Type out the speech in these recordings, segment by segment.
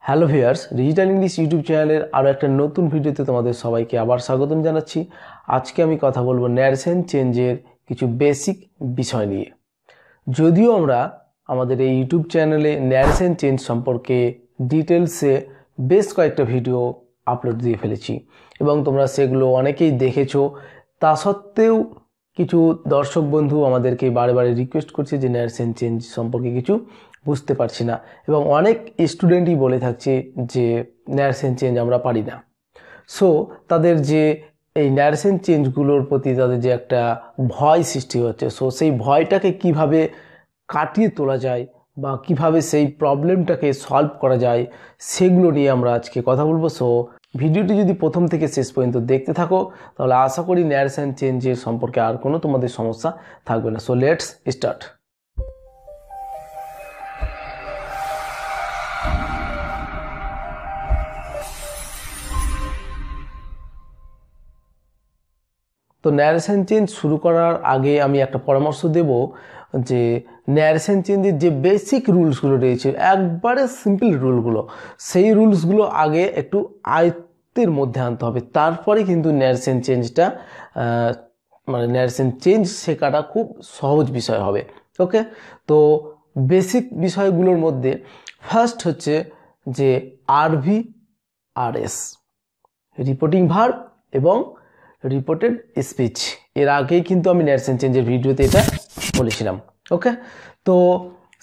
Hello viewers, digital English YouTube চ্যানেলের আরও একটা নতুন ভিডিওতে তোমাদের সবাইকে আবার স্বাগতম জানাচ্ছি। আজকে আমি কথা বলবো ন্যারেশন চেঞ্জের কিছু বেসিক বিষয় নিয়ে। যদিও আমরা আমাদের এই ইউটিউব চ্যানেলে ন্যারেশন চেঞ্জ সম্পর্কে ডিটেলসে বেশ কয়েকটা ভিডিও আপলোড দিয়ে ফেলেছি এবং তোমরা সেগুলো অনেকেই দেখেছো, তা সত্ত্বেও কিছু দর্শক বন্ধু আমাদেরকে বারে বারে রিকোয়েস্ট করছে যে ন্যারেশন চেঞ্জ সম্পর্কে কিছু বুঝতে পারছি না, এবং অনেক স্টুডেন্টই বলে থাকছে যে ন্যারেশন চেঞ্জ আমরা পারি না। সো তাদের যে এই ন্যারেশন চেঞ্জগুলোর প্রতি তাদের যে একটা ভয় সৃষ্টি হচ্ছে, সো সেই ভয়টাকে কিভাবে কাটিয়ে তোলা যায় বা কিভাবে সেই প্রবলেমটাকে সলভ করা যায় সেগুলো নিয়ে আমরা আজকে কথা বলবো। সো ভিডিওটি যদি প্রথম থেকে শেষ পর্যন্ত দেখতে থাকো তাহলে আশা করি ন্যারেশন চেঞ্জের সম্পর্কে আর কোনো তোমাদের সমস্যা থাকবে না। So let's start. তো ন্যারেশন চেঞ্জ শুরু করার আগে আমি একটা পরামর্শ দেব যে ন্যারেশন চেঞ্জের যে বেসিক রুলসগুলো রয়েছে, একবারে সিম্পল রুলগুলো, সেই রুলসগুলো আগে একটু আয়ত্তের মধ্যে আনতে হবে, তারপরে কিন্তু ন্যারেশন চেঞ্জটা ন্যারেশন চেঞ্জ শেখাটা খুব সহজ বিষয় হবে। ওকে, তো বেসিক বিষয়গুলোর মধ্যে ফার্স্ট হচ্ছে যে আরভি আরএস, রিপোর্টিং ভার্ব এবং রিপোর্টেড স্পিচ। এর আগেই কিন্তু আমি ন্যারেশন চেঞ্জের ভিডিওতে এটা বলেছিলাম। ওকে, তো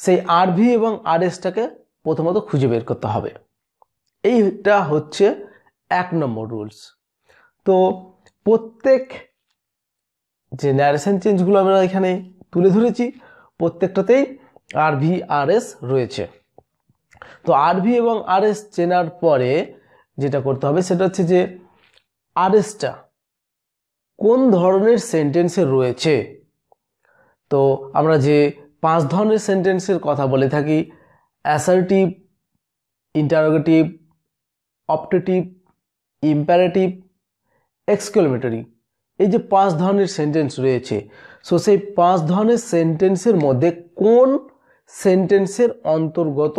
সেই আরভি এবং আরএসটাকে প্রথমত খুঁজে বের করতে হবে, এইটা হচ্ছে 1 নম্বর রুলস। তো প্রত্যেক যে ন্যারেশন চেঞ্জগুলো আমরা এখানে তুলে ধরেছি প্রত্যেকটাতেই আরভি আরএস রয়েছে। তো আরভি এবং আরএস চেনার পরে যেটা করতে হবে সেটা হচ্ছে যে আরএসটা কোন ধরনের সেন্টেন্সে রয়েছে। তো আমরা যে 5 ধরনের সেন্টেন্সের কথা বলে থাকি, assertive, interrogative, optative, imperative, exclamatory, এই যে 5 ধরনের সেন্টেন্স রয়েছে, সো সেই 5 ধরনের সেন্টেন্সের মধ্যে কোন সেন্টেন্সের অন্তর্গত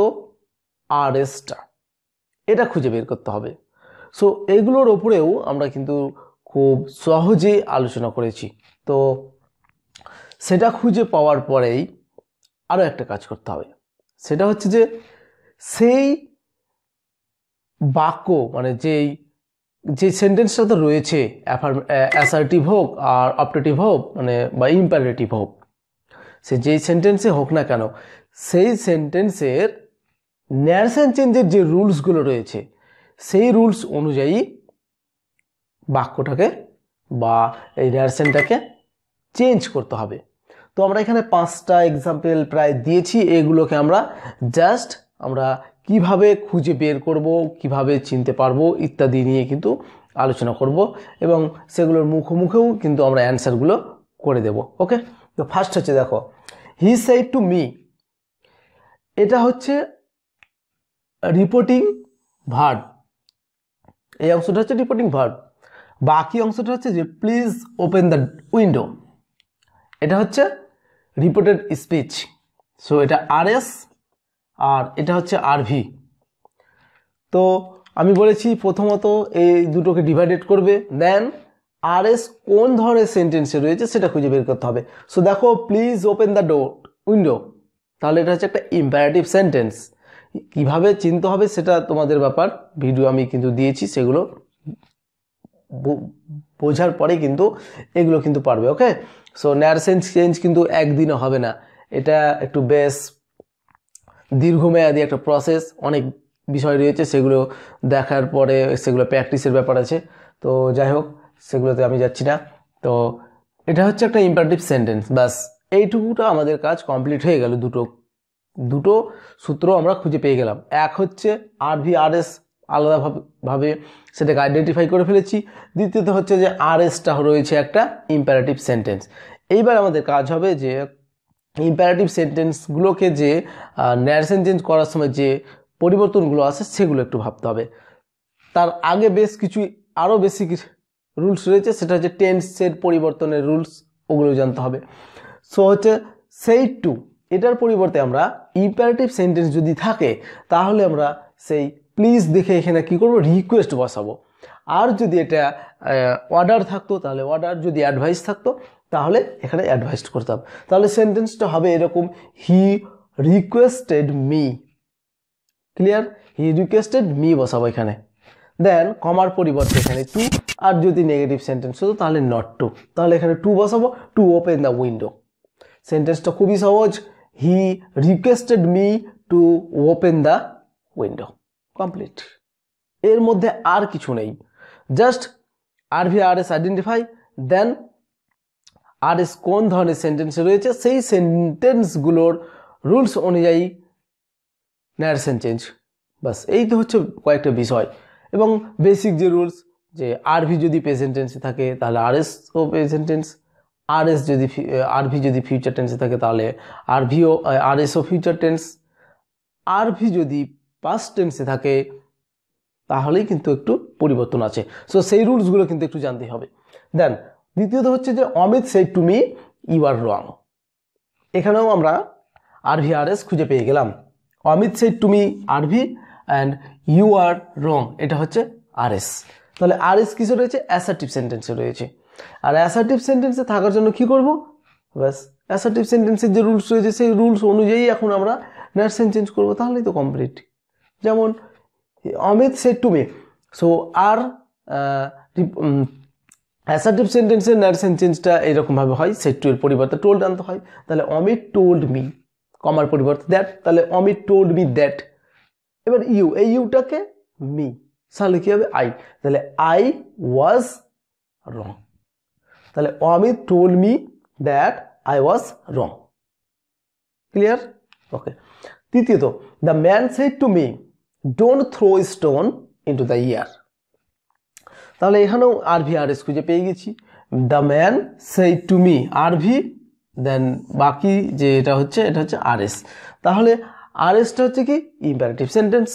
আরএসটা, এটা খুঁজে বের করতে হবে। সো এগুলোর ওপরেও আমরা কিন্তু খুব সহজে আলোচনা করেছি। তো সেটা খুঁজে পাওয়ার পরেই আরও একটা কাজ করতে হবে, সেটা হচ্ছে যে সেই বাক্য যে সেন্টেন্সটাতে রয়েছে, অ্যাসার্টিভ হোক আর অপটেটিভ হোক বা ইম্পারেটিভ হোক, সে যেই সেন্টেন্সে হোক না কেন, সেই সেন্টেন্সের ন্যারেশন চেঞ্জের যে রুলসগুলো রয়েছে সেই রুলস অনুযায়ী বাক্যটাকে বা এই ন্যারেশনটাকে চেঞ্জ করতে হবে। তো আমরা এখানে 5টা এক্সাম্পল প্রায় দিয়েছি, এগুলোকে আমরা কিভাবে খুঁজে বের করব, কিভাবে চিনতে পারবো ইত্যাদি নিয়ে কিন্তু আলোচনা করব, এবং সেগুলোর মুখোমুখিও কিন্তু আমরা অ্যান্সারগুলো করে দেব। ওকে, তো ফার্স্ট হচ্ছে দেখো, হি সেড টু মি, এটা হচ্ছে রিপোর্টিং ভার্ব, এই অংশটা হচ্ছে রিপোর্টিং ভার্ব। বাকি অংশটা হচ্ছে যে প্লিজ ওপেন দ্য উইন্ডো, এটা হচ্ছে রিপোর্টেড স্পিচ। সো এটা আরএস আর এটা হচ্ছে আরভি। তো আমি বলেছি প্রথমত এই দুটোকে ডিভাইডেড করবে, দেন আরএস কোন ধরনের সেন্টেন্সে রয়েছে সেটা খুঁজে বের করতে হবে। সো দেখো, প্লিজ ওপেন দ্য উইন্ডো, তাহলে এটা হচ্ছে একটা ইম্পারেটিভ সেন্টেন্স। কিভাবে চিনতে হবে সেটা তোমাদের ব্যাপার, ভিডিও আমি কিন্তু দিয়েছি, সেগুলো বোঝার পরে কিন্তু এগুলো কিন্তু পারবে। ওকে, সো ন্যারেশন চেঞ্জ কিন্তু একদিনও হবে না, এটা একটু বেশ দীর্ঘমেয়াদী একটা প্রসেস, অনেক বিষয় রয়েছে, সেগুলো দেখার পরে সেগুলো প্র্যাকটিসের ব্যাপার আছে। তো যাই হোক, সেগুলোতে আমি যাচ্ছি না। তো এটা হচ্ছে একটা ইম্পারেটিভ সেন্টেন্স, ব্যাস এইটুকুটা আমাদের কাজ কমপ্লিট হয়ে গেল। দুটো সূত্র আমরা খুঁজে পেয়ে গেলাম। এক হচ্ছে আরভি আরএস আলাদাভাবে সেটাকে আইডেন্টিফাই করে ফেলেছি, দ্বিতীয়ত হচ্ছে যে আরএসটা রয়েছে একটা ইম্পারেটিভ সেন্টেন্স। এইবার আমাদের কাজ হবে যে ইম্পারেটিভ সেন্টেন্সগুলোকে যে ন্যারেশন চেঞ্জ করার সময় যে পরিবর্তনগুলো আছে সেগুলো একটু ভাবতে হবে। তার আগে বেশ কিছু আরও বেশি কিছু রুলস রয়েছে, সেটা হচ্ছে টেন্সের পরিবর্তনের রুলস, ওগুলো জানতে হবে। সো হচ্ছে সেই টু, এটার পরিবর্তে আমরা ইম্পারেটিভ সেন্টেন্স যদি থাকে তাহলে আমরা সেই প্লিজ দেখে এখানে কি করব, রিকোয়েস্ট বসাবো। আর যদি এটা অর্ডার থাকতো তাহলে অর্ডার, যদি অ্যাডভাইস থাকতো তাহলে এখানে অ্যাডভাইস করতাম। তাহলে সেন্টেন্সটা হবে এরকম, he requested me. Clear? He requested me বসাবো এখানে। দেন কমার পরিবর্তে এখানে টু, আর যদি নেগেটিভ সেন্টেন্স হতো তাহলে নট টু, তাহলে এখানে টু বসাবো, টু ওপেন দ্য উইন্ডো। সেন্টেন্সটা খুবই সহজ, he requested me to open the window, complete. এর মধ্যে আর কিছু নেই, জাস্ট আরভি আরএস আইডেন্টিফাই, দেন আরএস কোন ধরনের সেন্টেন্সে রয়েছে সেই সেন্টেন্সগুলোর রুলস অনুযায়ী ন্যারেশন চেঞ্জ। বাস এই তো হচ্ছে কয়েকটা বিষয়। এবং বেসিক যে রুলস, যে আরভি যদি প্রেজেন্ট টেন্সে থাকে তাহলে আরএস ও প্রেজেন্ট টেন্স, আরভি যদি ফিউচার টেন্সে থাকে তাহলে আরএস ও ফিউচার টেন্স, আরভি যদি পাস্ট টেন্সে থাকে তাহলেই কিন্তু একটু পরিবর্তন আছে। সো সেই রুলসগুলো কিন্তু একটু জানতে হবে। দেন দ্বিতীয়ত হচ্ছে যে Amit said to me you are wrong. এখানেও আমরা আরভি আরএস খুঁজে পেয়ে গেলাম। Amit said to me RV and you are wrong, এটা হচ্ছে আরএস। তাহলে আরএস কিসে রয়েছে? অ্যাসার্টিভ সেন্টেন্সে রয়েছে। আর অ্যাসার্টিভ সেন্টেন্সে থাকার জন্য কি করব? ব্যাস অ্যাসার্টিভ সেন্টেন্সের যে রুলস রয়েছে সেই রুলস অনুযায়ী এখন আমরা ন্যারেশন চেঞ্জ করবো, তাহলেই তো কমপ্লিট। যেমন Amit said to me, so আর অ্যাসার্টিভ সেন্টেন্সের ন্যারেশন চেঞ্জটা এইরকমভাবে হয়, সেড টু এর পরিবর্তে টোল্ড আনতে হয়। তাহলে অমিত টোল্ড মি, কমার পরিবর্তে দ্যাট, তাহলে অমিত টোল্ড মি দ্যাট। এবার ইউ, এই ইউটাকে মি, তাহলে কি হবে? আই, তাহলে আই ওয়াজ রং। তাহলে Amit told me that I was wrong. Clear? Okay. তৃতীয়ত, the man said to me don't throw stone into the year. তাহলে এখানেও আরভি আরএস খুঁজে পেয়ে গেছি। The man said to me RV, then বাকি যে এটা হচ্ছে আরএস। তাহলে আরএসটা হচ্ছে কি? ইম্পারেটিভ সেন্টেন্স,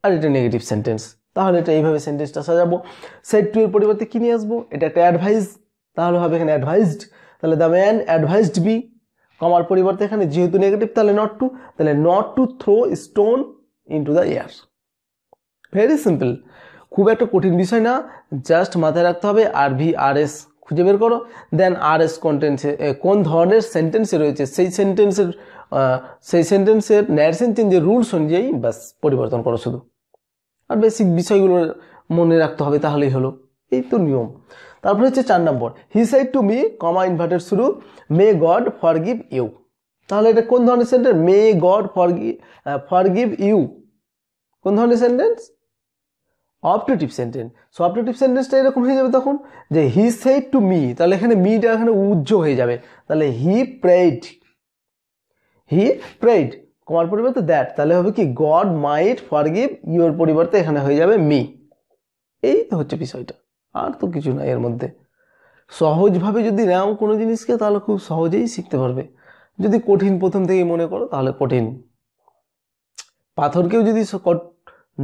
আর এটা নেগেটিভ সেন্টেন্স। তাহলে এটা এইভাবে সেন্টেন্সটা সাজাবো। সেড টু এর পরিবর্তে কি নিয়ে আসবো? এটা একটা অ্যাডভাইস, তাহলে হবে এখানে অ্যাডভাইসড। তাহলে দ্য ম্যান অ্যাডভাইসড মি, কমার পরিবর্তে এখানে যেহেতু নেগেটিভ তাহলে নট টু, তাহলে not to throw stone into the air. Very simple, খুব একটা কঠিন বিষয় না, জাস্ট মাথায় রাখতে হবে আরভি আরএস খুঁজে বের করো, দেন আরএস কোন ধরনের সেন্টেন্সে রয়েছে সেই সেন্টেন্সের ন্যারেশন চেঞ্জের রুলস অনুযায়ী বাস পরিবর্তন করো শুধু। আর বেসিক বিষয়গুলো মনে রাখতে হবে, তাহলেই হলো। এই তো নিয়ম। তারপরে হচ্ছে 4 নম্বর, he said to me, comma inverted শুরু, মে গড ফরগিভ ইউ। তাহলে এটা কোন ধরনের sentence? May God forgive you, কোন ধরনের sentence? Optative sentence. So optative সেন্টেন্সটা এরকম হয়ে যাবে তখন, যে হি সেড টু মি, তাহলে এখানে মিটা এখানে উজ্জ হয়ে যাবে, তাহলে হি প্রেইড, কমার পরিবর্তে দ্যাট, তাহলে হবে কি? গড মাইট ফরগিভ ইউর পরিবর্তে এখানে হয়ে যাবে মি। এই তো হচ্ছে বিষয়টা, আর তো কিছু না এর মধ্যে। সহজভাবে যদি নাও কোনো জিনিসকে তাহলে খুব সহজেই শিখতে পারবে। যদি কঠিন প্রথম থেকেই মনে করো তাহলে কঠিন। পাথরকেও যদি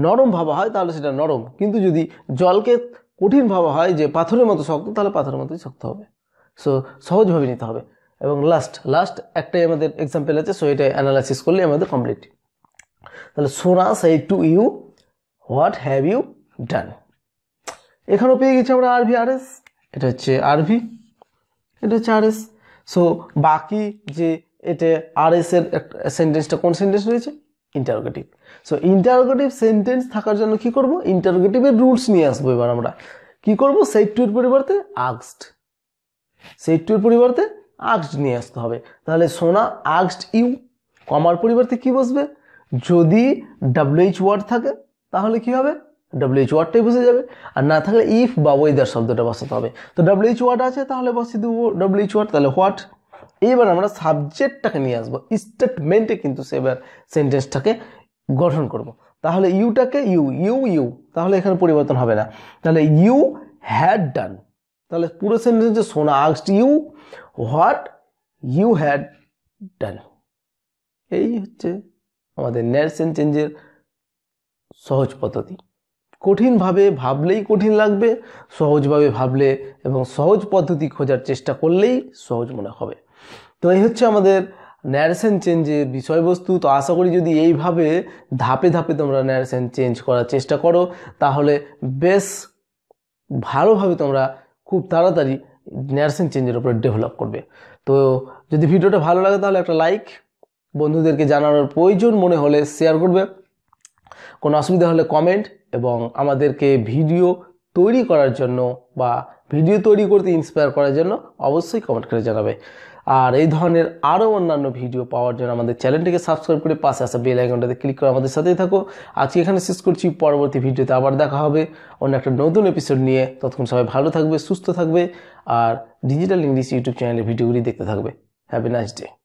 নরম ভাবা হয় তাহলে সেটা নরম, কিন্তু যদি জলকে কঠিন ভাবা হয় যে পাথরের মতো শক্ত, তাহলে পাথরের মতোই শক্ত হবে। সো সহজভাবে নিতে হবে। এবং লাস্ট একটাই আমাদের এক্সাম্পল আছে, সো এটা অ্যানালাইসিস করলে আমাদের কমপ্লিট। তাহলে Sona said to you what have you done. এখানেও পেয়ে গেছি আমরা আরভি আরএস, এটা হচ্ছে আরভি, এটা হচ্ছে আরএস। সো বাকি যে এটা আরএস এর সেন্টেন্সটা কোন সেন্টেন্স রয়েছে? ইন্টারোগেটিভ। সো ইন্টারোগেটিভ সেন্টেন্স থাকার জন্য কি করব? ইন্টারোগেটিভের রুলস নিয়ে আসবো। এবার আমরা কি করব? সেড টু এর পরিবর্তে আস্কড, সেড টু এর পরিবর্তে আস্কড নিয়ে আসতে হবে। তাহলে সোনা আস্কড ইউ, কমার পরিবর্তে কি বসবে? যদি WH ওয়ার্ড থাকে তাহলে কি হবে? WH ওয়ার্ডটাই বসে যাবে, আর না থাকলে ইফ বা ওয়েদার শব্দটা বসাতে হবে। তো WH ওয়ার্ড আছে তাহলে বসিয়ে দেবো WH ওয়ার্ড, তাহলে হোয়াট। এইবার আমরা সাবজেক্টটাকে নিয়ে আসবো, স্টেটমেন্টে কিন্তু সেবার সেন্টেন্সটাকে গঠন করব। তাহলে ইউটাকে ইউ, তাহলে এখানে পরিবর্তন হবে না। তাহলে ইউ হ্যাড ডান, তাহলে পুরো সেন্টেন্সে Sona asked you what you had done. এই হচ্ছে আমাদের ন্যারেশন চেঞ্জের সহজ পদ্ধতি। কঠিনভাবে ভাবলেই কঠিন লাগবে, সহজভাবে ভাবলে এবং সহজ পদ্ধতি খোঁজার চেষ্টা করলেই সহজ মনে হবে। তো এই হচ্ছে আমাদের ন্যারেশন চেঞ্জের বিষয়বস্তু। তো আশা করি যদি এইভাবে ধাপে ধাপে তোমরা ন্যারেশন চেঞ্জ করার চেষ্টা করো তাহলে বেশ ভালোভাবে তোমরা খুব তাড়াতাড়ি ন্যারেশন চেঞ্জের উপরে ডেভেলপ করবে। তো যদি ভিডিওটা ভালো লাগে তাহলে একটা লাইক, বন্ধুদেরকে জানানোর প্রয়োজন মনে হলে শেয়ার করবে, কোনো অসুবিধা হলে কমেন্ট, এবং আমাদেরকে ভিডিও তৈরি করার জন্য বা ভিডিও তৈরি করতে ইন্সপায়ার করার জন্য অবশ্যই কমেন্ট করে জানাবে। আর এই ধরনের আরও অন্যান্য ভিডিও পাওয়ার জন্য আমাদের চ্যানেলটিকে সাবস্ক্রাইব করে পাশে আসা বেল আইকনটাতে ক্লিক করে আমাদের সাথেই থাকো। আজকে এখানে শেষ করছি, পরবর্তী ভিডিওতে আবার দেখা হবে অন্য একটা নতুন এপিসোড নিয়ে। ততক্ষণ সবাই ভালো থাকবে, সুস্থ থাকবে, আর ডিজিটাল ইংলিশ ইউটিউব চ্যানেলের ভিডিওগুলি দেখতে থাকবে। Have a nice day.